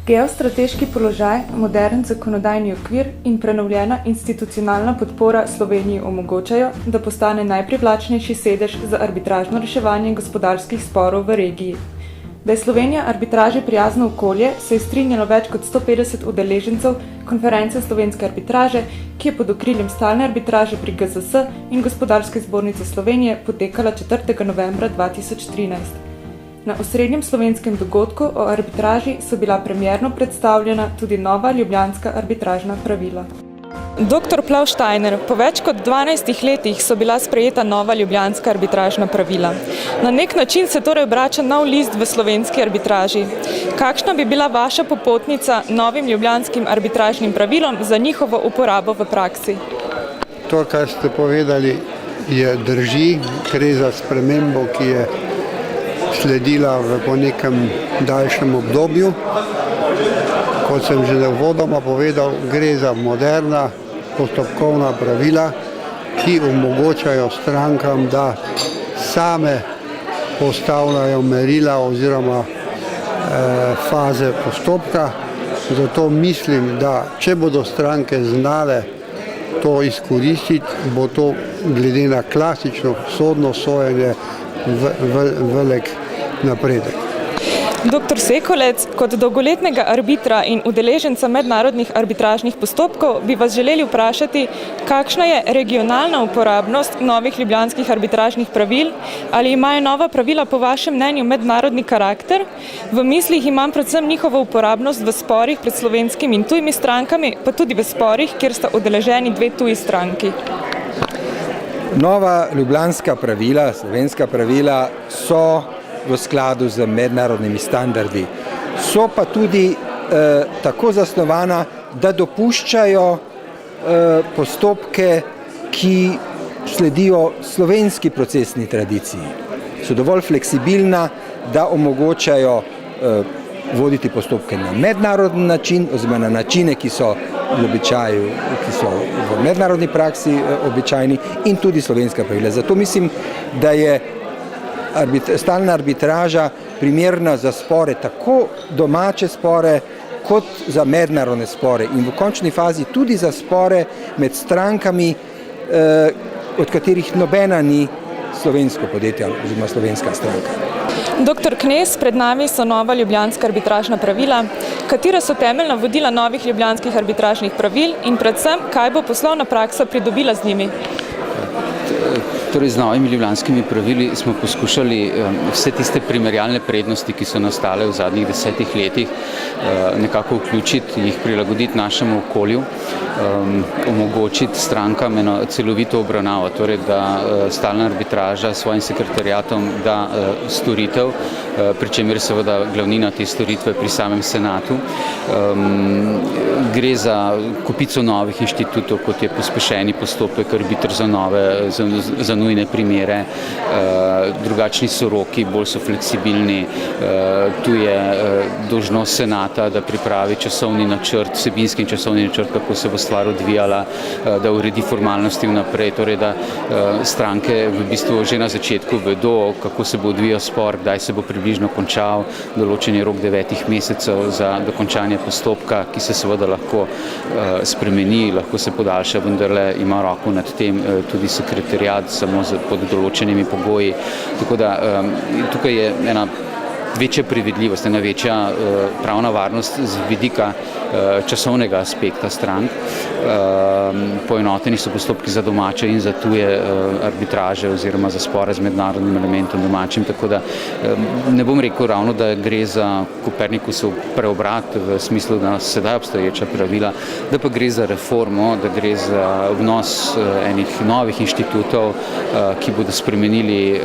Geostrateški položaj, modern zakonodajni okvir in prenovljena institucionalna podpora Sloveniji omogočajo, da postane najprivlačnejši sedež za arbitražno reševanje gospodarskih sporov v regiji. Da je Slovenija arbitraži prijazno okolje, se je strinjalo več kot 150 udeležencev konference slovenske arbitraže, ki je pod okriljem stalne arbitraže pri GZS in Gospodarske zbornice Slovenije potekala 4. novembra 2013. Na osrednjem slovenskem dogodku o arbitraži so bila premierno predstavljena tudi nova ljubljanska arbitražna pravila. Dr. Plauštajner, po več kot 12 letih so bila sprejeta nova ljubljanska arbitražna pravila. Na nek način se torej obrača nov list v slovenski arbitraži. Kakšna bi bila vaša popotnica novim ljubljanskim arbitražnim pravilom za njihovo uporabo v praksi? To, kar ste povedali, drži, gre za spremembo, ki je sledila po nekem daljšem obdobju. Kot sem že uvodoma povedal, gre za moderna postopkovna pravila, ki omogočajo strankam, da same postavljajo merila oziroma faze postopka. Zato mislim, da če bodo stranke znale to izkoristiti, bo to glede na klasično sodno sojenje velik napredek. Dr. Sekolec, kot dolgoletnega arbitra in udeleženca mednarodnih arbitražnih postopkov bi vas želeli vprašati, kakšna je regionalna uporabnost novih ljubljanskih arbitražnih pravil, ali imajo nova pravila po vašem mnenju mednarodni karakter? V mislih imam predvsem njihovo uporabnost v sporih pred slovenskimi in tujimi strankami, pa tudi v sporih, kjer sta udeleženi dve tuji stranki. Nova ljubljanska pravila, slovenska pravila so v skladu z mednarodnimi standardi. So pa tudi tako zasnovana, da dopuščajo postopke, ki sledijo slovenski procesni tradiciji. So dovolj fleksibilna, da omogočajo voditi postopke na mednarodni način, oziroma na načine, ki so v mednarodni praksi običajni, in tudi slovenska pravila. Zato mislim, da je stalna arbitraža primerna za spore, tako domače spore, kot za mednarodne spore in v končni fazi tudi za spore med strankami, od katerih nobena ni slovensko podjetje oziroma slovenska stranka. Dr. Knez, pred nami so nova ljubljanska arbitražna pravila. Katera so temeljna vodila novih ljubljanskih arbitražnih pravil in predvsem, kaj bo poslovna praksa pridobila z njimi? Torej, z novimi ljubljanskimi pravili smo poskušali vse tiste primerjalne prednosti, ki so nastale v zadnjih 10 letih, nekako vključiti, jih prilagoditi našemu okolju, omogočiti strankam eno celovito obravnavo, torej da stalna arbitraža s svojim sekretariatom da storitev, pri čemer seveda glavnina te storitve pri samem senatu. Gre za kopico novih inštitutov, kot je pospešeni postopek, arbiter za nujne primere, drugačni so roki, bolj so fleksibilni. Tu je dolžnost senata, da pripravi časovni načrt, vsebinski časovni načrt, kako se bo stvar odvijala, da uredi formalnosti vnaprej, torej da stranke v bistvu že na začetku vedo, kako se bo odvijal spor, kdaj se bo približno končal, določen je rok 9 mesecev za dokončanje postopka, ki se seveda lahko spremeni, lahko se podaljša, vendarle ima roko nad tem tudi sekretariat, samo pod določenimi pogoji. Tako da tukaj je ena večja previdljivost, ena večja pravna varnost z vidika časovnega aspekta strank. Poenoteni so postopki za domače in za tuje arbitraže oziroma za spore z mednarodnim elementom domačim, tako da ne bom rekel ravno, da gre za Kopernikusov preobrat v smislu, da sedaj obstoječa pravila, da pa gre za reformo, da gre za vnos enih novih inštitutov, ki bodo spremenili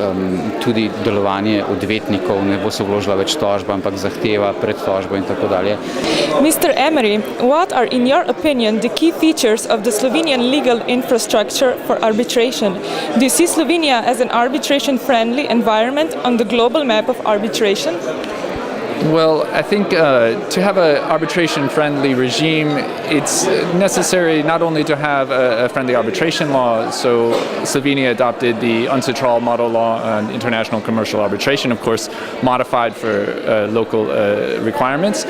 tudi delovanje odvetnikov, ne bo se vložila več tožba, ampak zahteva pred tožbo in tako dalje. Mr. Emery, what are in your opinion the key features of the Slovenian legal infrastructure for arbitration? Do you see Slovenia as an arbitration-friendly environment on the global map of arbitration? Well, I think to have an arbitration-friendly regime, it's necessary not only to have a friendly arbitration law, so Slovenia adopted the UNCITRAL model law on international commercial arbitration, of course, modified for local requirements,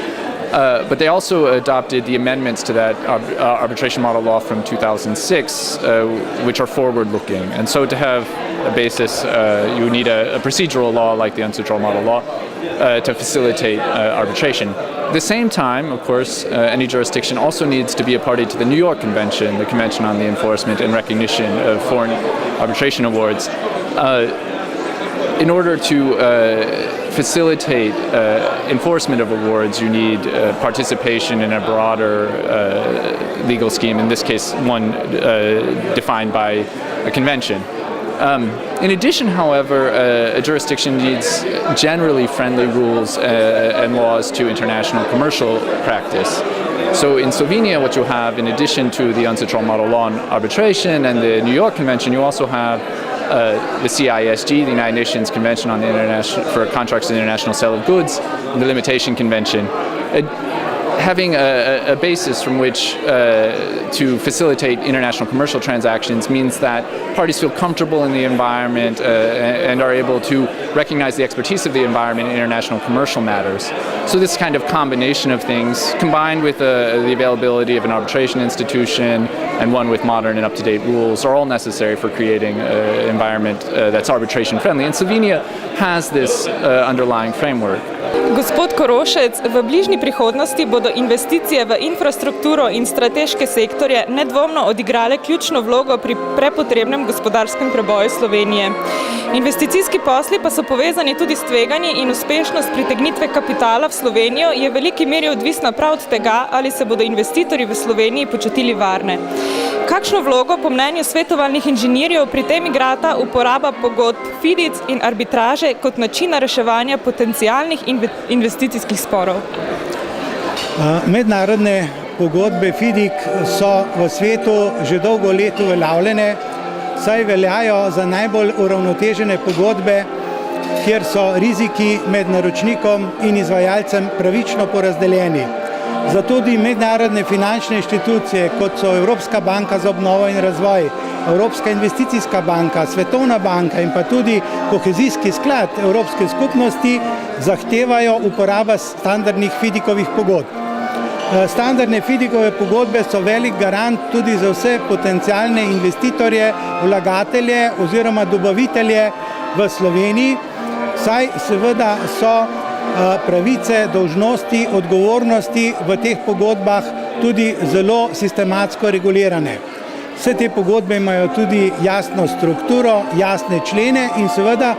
But they also adopted the amendments to that arbitration model law from 2006, which are forward-looking. And so to have a basis, you need a procedural law like the UNCITRAL model law to facilitate arbitration. At the same time, of course, any jurisdiction also needs to be a party to the New York Convention, the Convention on the Enforcement and Recognition of Foreign Arbitration Awards. In order to facilitate enforcement of awards, you need participation in a broader legal scheme, in this case one defined by a convention. In addition, however, a jurisdiction needs generally friendly rules and laws to international commercial practice. So in Slovenia, what you have, in addition to the UNCITRAL model law on arbitration and the New York Convention, you also have the CISG, the United Nations Convention on the for Contracts and International Sale of Goods, and the Limitation Convention. Having a basis from which to facilitate international commercial transactions means that parties feel comfortable in the environment and are able to recognize the expertise of the environment in international commercial matters. So this kind of combination of things, combined with the availability of an arbitration institution and one with modern and up-to-date rules, are all necessary for creating an environment that's arbitration friendly. And Slovenia has this underlying framework. Gospod Korošec, v bližnji prihodnosti bodo investicije v infrastrukturo in strateške sektorje nedvomno odigrale ključno vlogo pri prepotrebnem gospodarskem preboju Slovenije. Investicijski posli pa so povezani tudi s tveganji in uspešnost pritegnitve kapitala v Slovenijo je v veliki meri odvisna prav od tega, ali se bodo investitorji v Sloveniji počutili varne. Kakšno vlogo po mnenju svetovalnih inženirjev pri tem igrata uporaba pogodb FIDIC in arbitraže kot načina reševanja potencialnih investicijskih sporov? Mednarodne pogodbe FIDIC so v svetu že dolgo let uveljavljene, saj veljajo za najbolj uravnotežene pogodbe, kjer so riziki med naročnikom in izvajalcem pravično porazdeljeni. Zato tudi mednarodne finančne inštitucije, kot so Evropska banka za obnovo in razvoj, Evropska investicijska banka, Svetovna banka in pa tudi kohezijski sklad Evropske skupnosti zahtevajo uporabo standardnih FIDIC-ovih pogodb. Standardne FIDIC-ove pogodbe so velik garant tudi za vse potencialne investitorje, vlagatelje oziroma dobavitelje v Sloveniji, saj seveda so pravice, dolžnosti, odgovornosti v teh pogodbah tudi zelo sistematsko regulirane. Vse te pogodbe imajo tudi jasno strukturo, jasne člene in seveda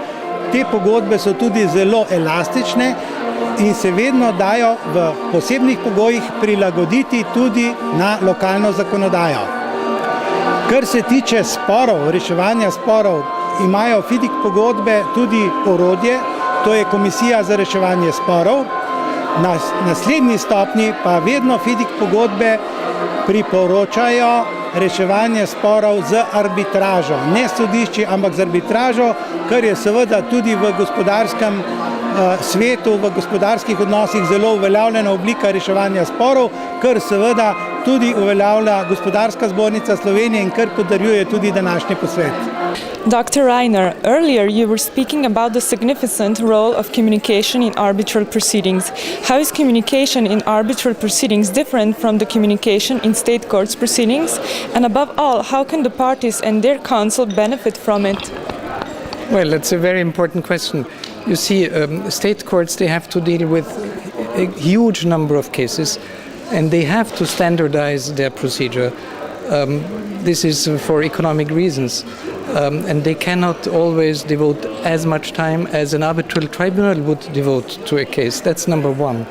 te pogodbe so tudi zelo elastične in se vedno dajo v posebnih pogojih prilagoditi tudi na lokalno zakonodajo. Kar se tiče sporov, reševanja sporov, imajo FIDIC pogodbe tudi orodje, to je Komisija za reševanje sporov. Na naslednji stopnji pa vedno FIDIC pogodbe priporočajo reševanje sporov z arbitražo. Ne sodišči, ampak z arbitražo, kar je seveda tudi v gospodarskem svetu, v gospodarskih odnosih zelo uveljavljena oblika reševanja sporov, kar seveda tudi uveljavlja Gospodarska zbornica Slovenije in kar podarjuje tudi današnji posvet. Dr. Reiner, earlier you were speaking about the significant role of communication in arbitral proceedings. How is communication in arbitral proceedings different from the communication in state courts proceedings? And above all, how can the parties and their counsel benefit from it? Well, that's a very important question. You see, state courts, they have to deal with a huge number of cases and they have to standardize their procedure. This is for economic reasons. And they cannot always devote as much time as an arbitral tribunal would devote to a case. That's number one.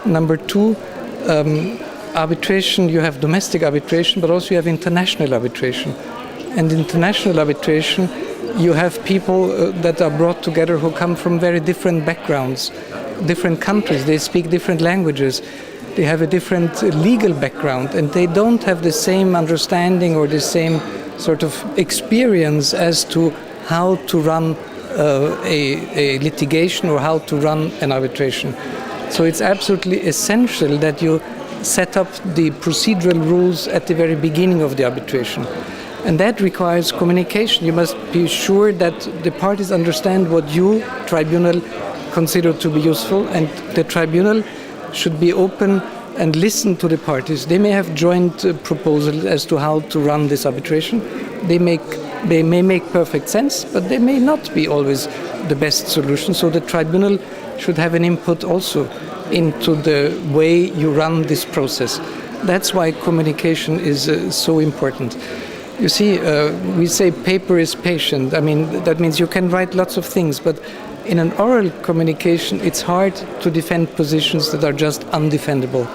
Number two, arbitration, you have domestic arbitration, but also you have international arbitration. And international arbitration, you have people that are brought together who come from very different backgrounds, different countries, they speak different languages, they have a different legal background, and they don't have the same understanding or the same sort of experience as to how to run a litigation or how to run an arbitration. So it's absolutely essential that you set up the procedural rules at the very beginning of the arbitration. And that requires communication. You must be sure that the parties understand what you, tribunal, consider to be useful, and the tribunal should be open and listen to the parties. They may have joint proposals as to how to run this arbitration. They may make perfect sense, but they may not be always the best solution. So the tribunal should have an input also into the way you run this process. That's why communication is so important. You see, we say paper is patient. I mean, that means you can write lots of things, but in an oral communication, it's hard to defend positions that are just undefendable.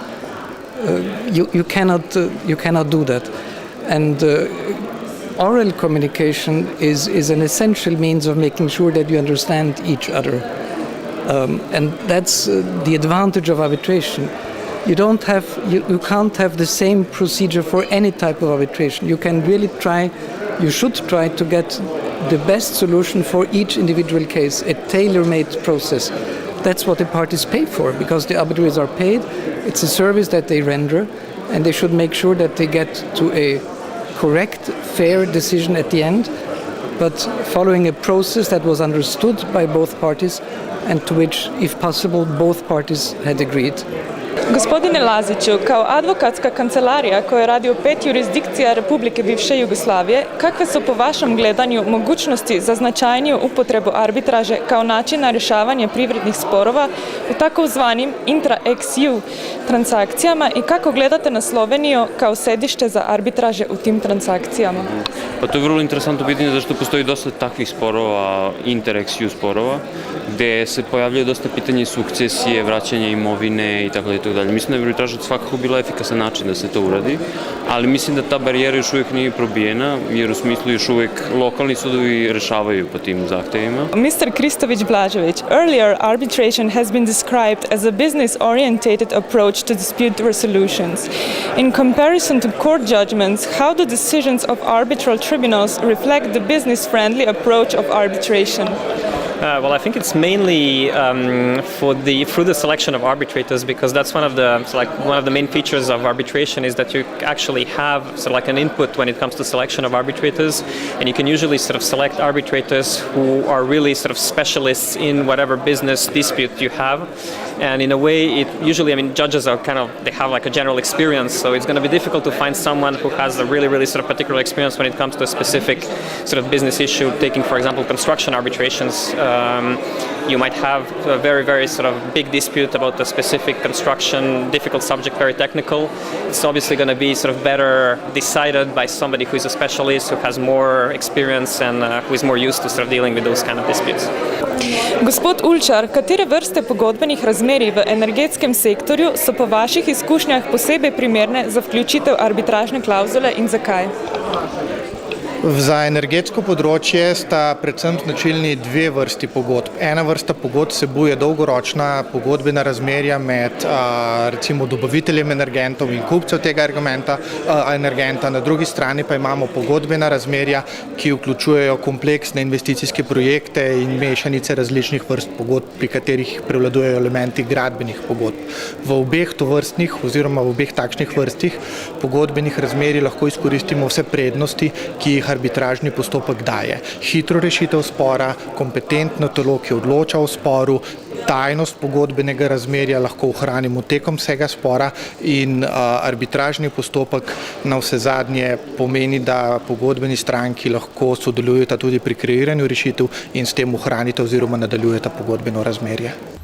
You cannot do that. And oral communication is an essential means of making sure that you understand each other. And that's the advantage of arbitration. You can't have the same procedure for any type of arbitration. You should try to get the best solution for each individual case, a tailor-made process. That's what the parties pay for, because the arbitrators are paid. It's a service that they render, and they should make sure that they get to a correct, fair decision at the end, but following a process that was understood by both parties and to which, if possible, both parties had agreed. Gospodine Laziću, kao advokatska kancelarija koja radi u 5 jurisdikcija Republike bivše Jugoslavije, kakve su po vašem gledanju mogućnosti za značajniju upotrebu arbitraže kao načina rješavanja privrednih sporova u takozvanim intra-ex-EU transakcijama i kako gledate na Sloveniju kao sedište za arbitraže u tim transakcijama? Pa to je vrlo interesantno pitanje zašto postoji dosta takvih sporova, inter-ex-EU sporova, gde se pojavljaju dosta pitanje sukcesije, vraćanja imovine i tako dalje. Mislim da je arbitraža svakako bila efikasan način da se to uradi, ali mislim da ta barijera još uvijek nije probijena, jer u smislu još uvijek lokalni sudovi rešavaju po tim zahtevima. Mr. Kristović Blažević, earlier arbitration has been described as a business-orientated approach to dispute resolutions. In comparison to court judgments, how do decisions of arbitral tribunals reflect the business-friendly approach of arbitration? Well, I think it's mainly through the selection of arbitrators, because that's one of the main features of arbitration is that you actually have an input when it comes to selection of arbitrators, and you can usually select arbitrators who are really specialists in whatever business dispute you have. And in a way, judges are they have a general experience, so it's going to be difficult to find someone who has a really particular experience when it comes to a specific business issue. Taking, for example, construction arbitrations. You might have a very big dispute about a specific construction, difficult subject, very technical. It's obviously going to be better decided by somebody who is a specialist, who has more experience and who is more used to dealing with those kind of disputes. Gospod Ulčar, katere vrste pogodbenih razmerij v energetskem sektorju so po vaših izkušnjah posebej primerne za vključitev arbitražne klavzule in zakaj? Za energetsko področje sta predvsem značilni dve vrsti pogodb. Ena vrsta pogodb vsebuje dolgoročna pogodbena razmerja med recimo dobaviteljem energentov in kupcev tega energenta, na drugi strani pa imamo pogodbena razmerja, ki vključujejo kompleksne investicijske projekte in mešanice različnih vrst pogodb, pri katerih prevladujejo elementi gradbenih pogodb. V obeh tovrstnih oziroma v obeh takšnih vrstih pogodbenih razmerij lahko izkoristimo vse prednosti, ki jih arbitražni postopek daje. Hitro rešitev spora, kompetentno telo, ki odloča o sporu, tajnost pogodbenega razmerja lahko ohranimo tekom vsega spora in arbitražni postopek navsezadnje pomeni, da pogodbeni stranki lahko sodelujeta tudi pri kreiranju rešitev in s tem ohranita oziroma nadaljujeta pogodbeno razmerje.